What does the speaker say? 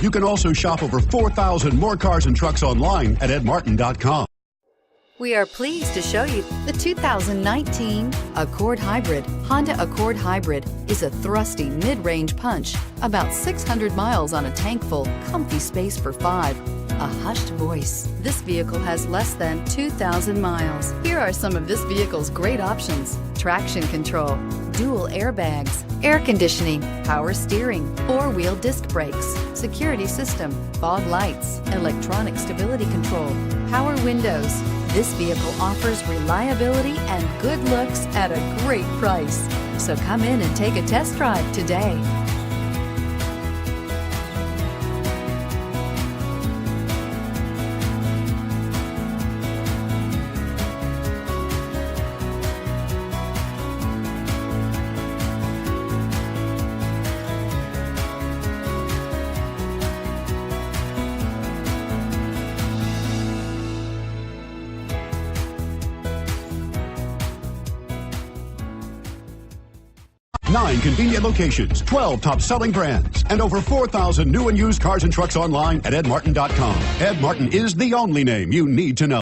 You can also shop over 4,000 more cars and trucks online at edmartin.com. We are pleased to show you the 2019 Accord Hybrid. Honda Accord Hybrid is a thrusty mid-range punch, about 600 miles on a tank full, comfy space for 5. A hushed voice. This vehicle has less than 2,000 miles. Here are some of this vehicle's great options: traction control, dual airbags, air conditioning, power steering, 4-wheel disc brakes, security system, fog lights, electronic stability control, power windows. This vehicle offers reliability and good looks at a great price. So come in and take a test drive today. Nine convenient locations, 12 top-selling brands, and over 4,000 new and used cars and trucks online at edmartin.com. Ed Martin is the only name you need to know.